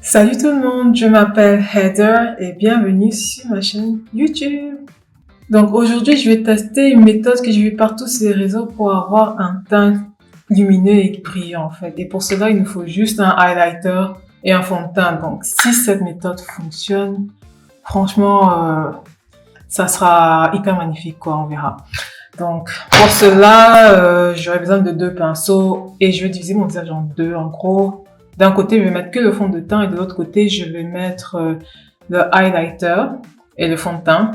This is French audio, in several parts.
Salut tout le monde, je m'appelle Heather et bienvenue sur ma chaîne YouTube. Donc aujourd'hui, je vais tester une méthode que j'ai vue partout sur les réseaux pour avoir un teint lumineux et brillant en fait. Et pour cela, il nous faut juste un highlighter et un fond de teint. Donc si cette méthode fonctionne, franchement, ça sera hyper magnifique quoi, on verra. Donc pour cela, j'aurai besoin de deux pinceaux et je vais diviser mon visage en deux en gros. D'un côté, je vais mettre que le fond de teint et de l'autre côté, je vais mettre le highlighter et le fond de teint.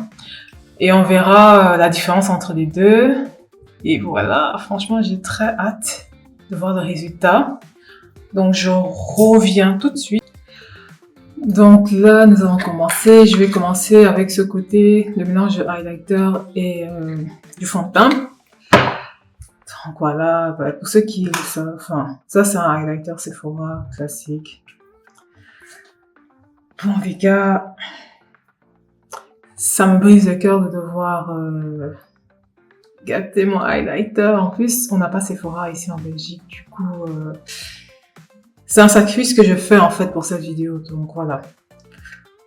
Et on verra la différence entre les deux. Et voilà, franchement, j'ai très hâte de voir le résultat. Donc, je reviens tout de suite. Donc là, nous allons commencer. Je vais commencer avec ce côté, le mélange de highlighter et du fond de teint. Donc voilà, pour ceux qui le savent, enfin, ça c'est un highlighter Sephora classique. Bon les gars, ça me brise le cœur de devoir gâter mon highlighter. En plus, on n'a pas Sephora ici en Belgique, du coup, c'est un sacrifice que je fais en fait pour cette vidéo. Donc voilà,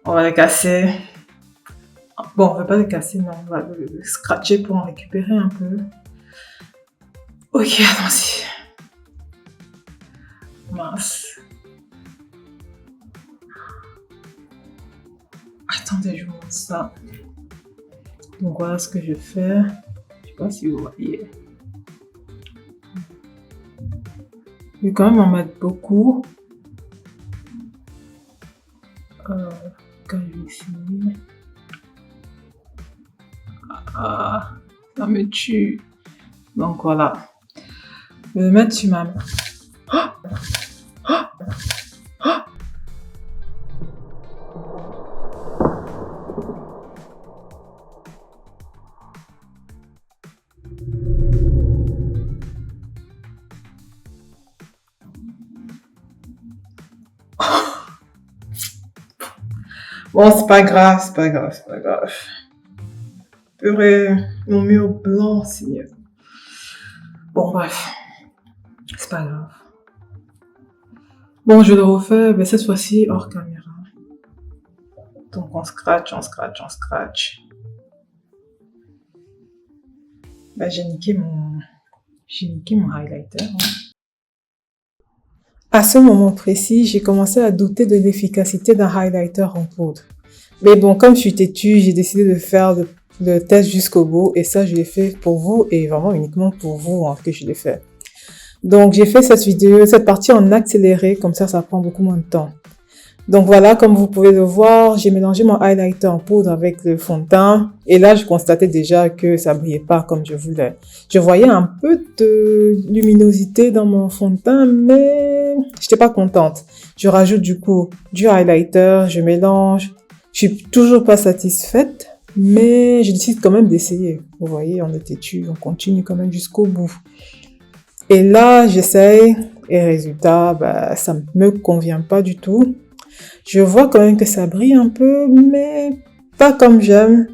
on va les casser. Bon, on ne va pas les casser, mais on va le scratcher pour en récupérer un peu. Ok, allons-y. Mince. Attendez, je vous montre ça. Donc voilà ce que je fais. Je sais pas si vous voyez. Je vais quand même en mettre beaucoup. Quand je vais finir. Ah, ça me tue. Donc voilà. Je vais le mettre sur ma main. Bon, c'est pas grave, c'est pas grave, c'est pas grave. Purée, mon mur blanc, Seigneur. Bon, bref, c'est pas grave. Bon, je le refais, mais cette fois-ci hors caméra. Donc on scratch, on scratch, on scratch. Bah, j'ai niqué mon highlighter. Hein. À ce moment précis, j'ai commencé à douter de l'efficacité d'un highlighter en poudre. Mais bon, comme je suis têtue, j'ai décidé de faire le test jusqu'au bout et ça, je l'ai fait pour vous et vraiment uniquement pour vous hein, que je l'ai fait. Donc, j'ai fait cette partie en accéléré, comme ça prend beaucoup moins de temps. Donc voilà, comme vous pouvez le voir, j'ai mélangé mon highlighter en poudre avec le fond de teint. Et là, je constatais déjà que ça brillait pas comme je voulais. Je voyais un peu de luminosité dans mon fond de teint, mais j'étais pas contente. Je rajoute du coup du highlighter, je mélange. Je suis toujours pas satisfaite, mais je décide quand même d'essayer. Vous voyez, on est têtu, on continue quand même jusqu'au bout. Et là, j'essaye, et résultat, ça me convient pas du tout. Je vois quand même que ça brille un peu, mais pas comme j'aime.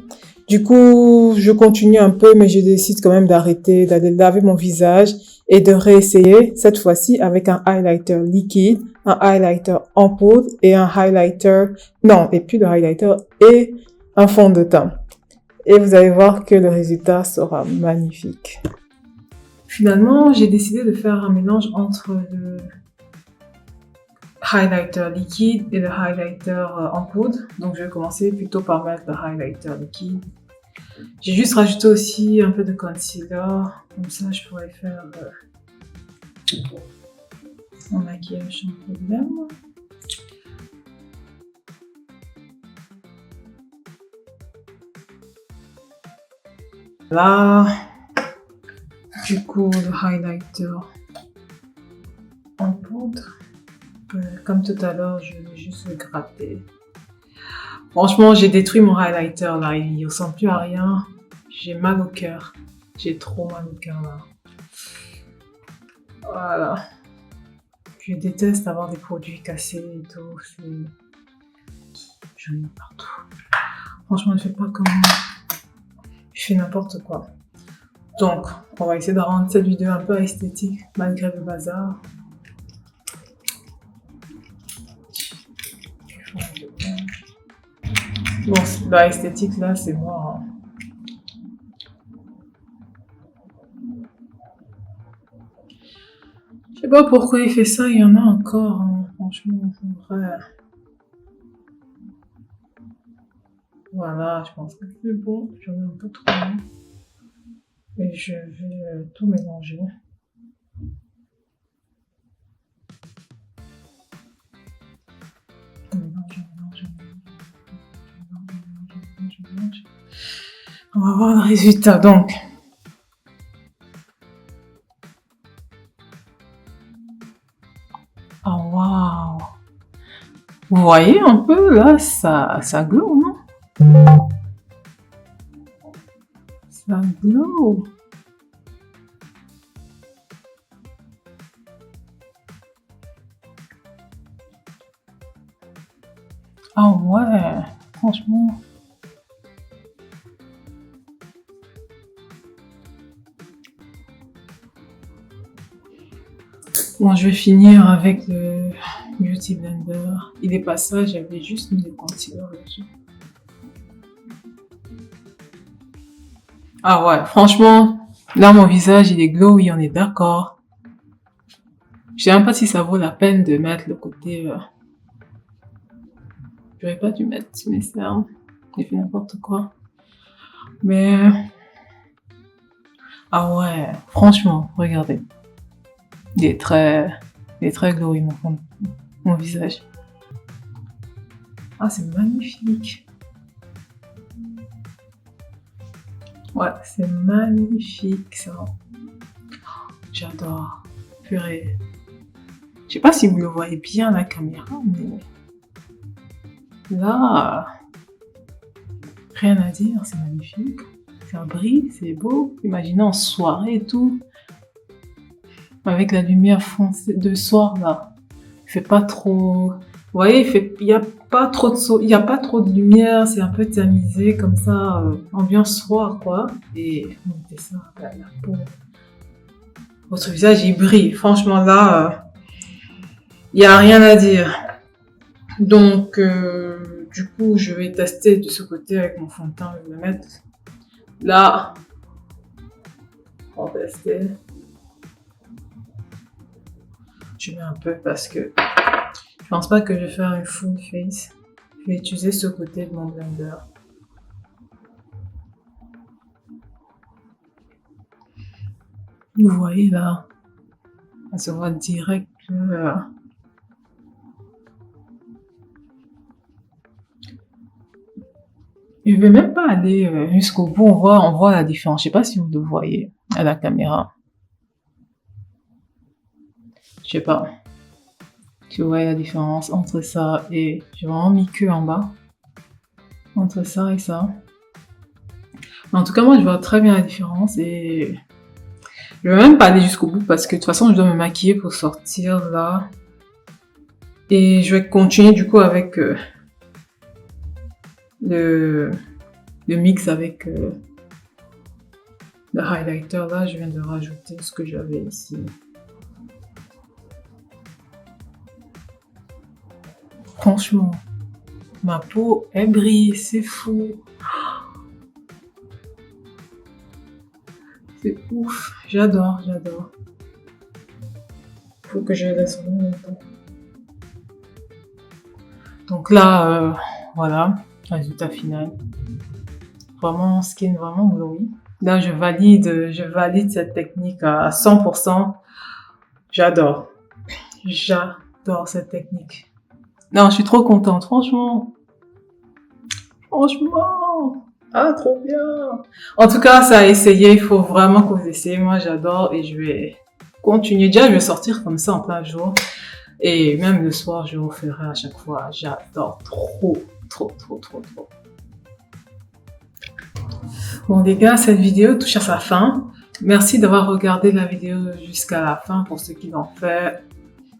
Du coup, je continue un peu, mais je décide quand même d'arrêter, d'aller laver mon visage et de réessayer, cette fois-ci avec un highlighter liquide, un highlighter en poudre et un highlighter, non, et puis le highlighter et un fond de teint. Et vous allez voir que le résultat sera magnifique. Finalement, j'ai décidé de faire un mélange entre le highlighter liquide et le highlighter en poudre. Donc je vais commencer plutôt par mettre le highlighter liquide. J'ai juste rajouté aussi un peu de concealer, comme ça je pourrais faire mon maquillage sans problème. Là, du coup le highlighter en poudre. Comme tout à l'heure, je vais juste le gratter. Franchement, j'ai détruit mon highlighter là, il ne ressemble plus à rien. J'ai mal au cœur. J'ai trop mal au cœur là. Voilà. Je déteste avoir des produits cassés et tout. J'en ai partout. Franchement, je fais pas comme je fais n'importe quoi. Donc, on va essayer de rendre cette vidéo un peu esthétique malgré le bazar. Bon, la esthétique là, c'est moi. Hein. Je sais pas pourquoi il fait ça, il y en a encore, hein. Franchement, vrai. Voilà, je pense que c'est bon, j'en ai un peu trop. Et je vais tout mélanger. On va voir le résultat, donc. Oh, waouh! Vous voyez un peu, là, ça glow, non? Ça glow! Ah ouais, franchement. Bon, je vais finir avec le Beauty Blender. Il est pas ça, j'avais juste mis le concealer dessus. Ah ouais, franchement, là mon visage il est glowy, on est d'accord. Je sais même pas si ça vaut la peine de mettre le côté... J'aurais pas dû mettre mes cernes. J'ai fait n'importe quoi. Mais... Ah ouais, franchement, regardez. Il est très glowy mon visage. Ah, c'est magnifique. Ouais, c'est magnifique ça. J'adore. Purée. Je sais pas si vous le voyez bien à la caméra, mais là, rien à dire, c'est magnifique. Ça brille, c'est beau. Imaginez en soirée et tout. Avec la lumière foncée de soir là. Il fait pas trop... Vous voyez, il y a pas trop de lumière, c'est un peu tamisé comme ça, ambiance soir quoi. Et mettez ça à la peau. Votre visage il brille. Franchement là, il y a rien à dire. Donc du coup, je vais tester de ce côté avec mon fond de teint. Je vais le mettre là. On va tester. Je mets un peu parce que je pense pas que je vais faire une full face. Je vais utiliser ce côté de mon blender. Vous voyez là, on se voit direct que je vais même pas aller jusqu'au bout. On voit la différence. Je sais pas si vous le voyez à la caméra. Je sais pas. Tu vois la différence entre ça et... J'ai vraiment mis que en bas. Entre ça et ça. Mais en tout cas, moi, je vois très bien la différence et... Je vais même pas aller jusqu'au bout parce que de toute façon, je dois me maquiller pour sortir là. Et je vais continuer du coup avec le mix avec le highlighter. Là, je viens de rajouter ce que j'avais ici. Franchement, ma peau, elle brille, c'est fou. C'est ouf, j'adore. Faut que je laisse en même temps. Donc là, voilà, résultat final. Vraiment, skin vraiment glowy. Là, je valide cette technique à 100%. J'adore cette technique. Non, je suis trop contente, franchement. Ah, trop bien. En tout cas, ça a essayé. Il faut vraiment que vous essayez. Moi, j'adore et je vais continuer. Déjà, je vais sortir comme ça en plein jour. Et même le soir, je referai à chaque fois. J'adore trop. Bon, les gars, cette vidéo touche à sa fin. Merci d'avoir regardé la vidéo jusqu'à la fin pour ceux qui l'ont fait.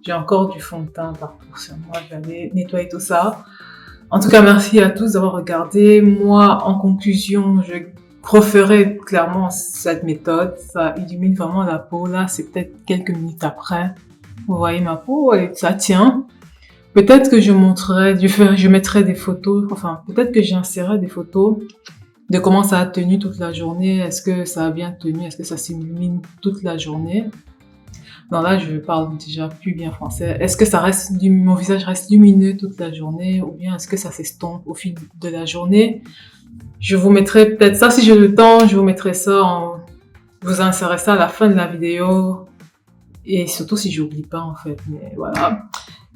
J'ai encore du fond de teint partout sur moi. Je vais aller nettoyer tout ça. En tout cas, merci à tous d'avoir regardé. Moi, en conclusion, je referai clairement cette méthode. Ça illumine vraiment la peau. Là, c'est peut-être quelques minutes après. Vous voyez ma peau, ça tient. Peut-être que je mettrai des photos, enfin, peut-être que j'insérerai des photos de comment ça a tenu toute la journée. Est-ce que ça a bien tenu? Est-ce que ça s'illumine toute la journée? Non, là, je parle déjà plus bien français. Est-ce que mon visage reste lumineux toute la journée ou bien est-ce que ça s'estompe au fil de la journée? Je vous mettrai peut-être ça si j'ai le temps, je vous insérerai ça à la fin de la vidéo et surtout si j'oublie pas en fait, mais voilà.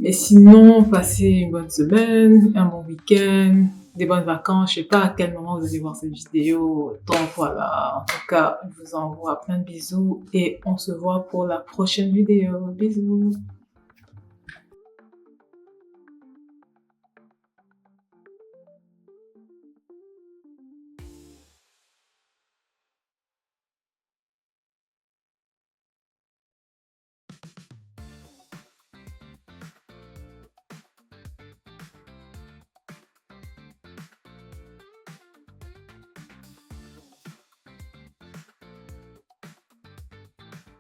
Mais sinon, passez une bonne semaine, un bon week-end, des bonnes vacances. Je sais pas à quel moment vous allez voir cette vidéo. Donc voilà, en tout cas, je vous envoie plein de bisous et on se voit pour la prochaine vidéo. Bisous!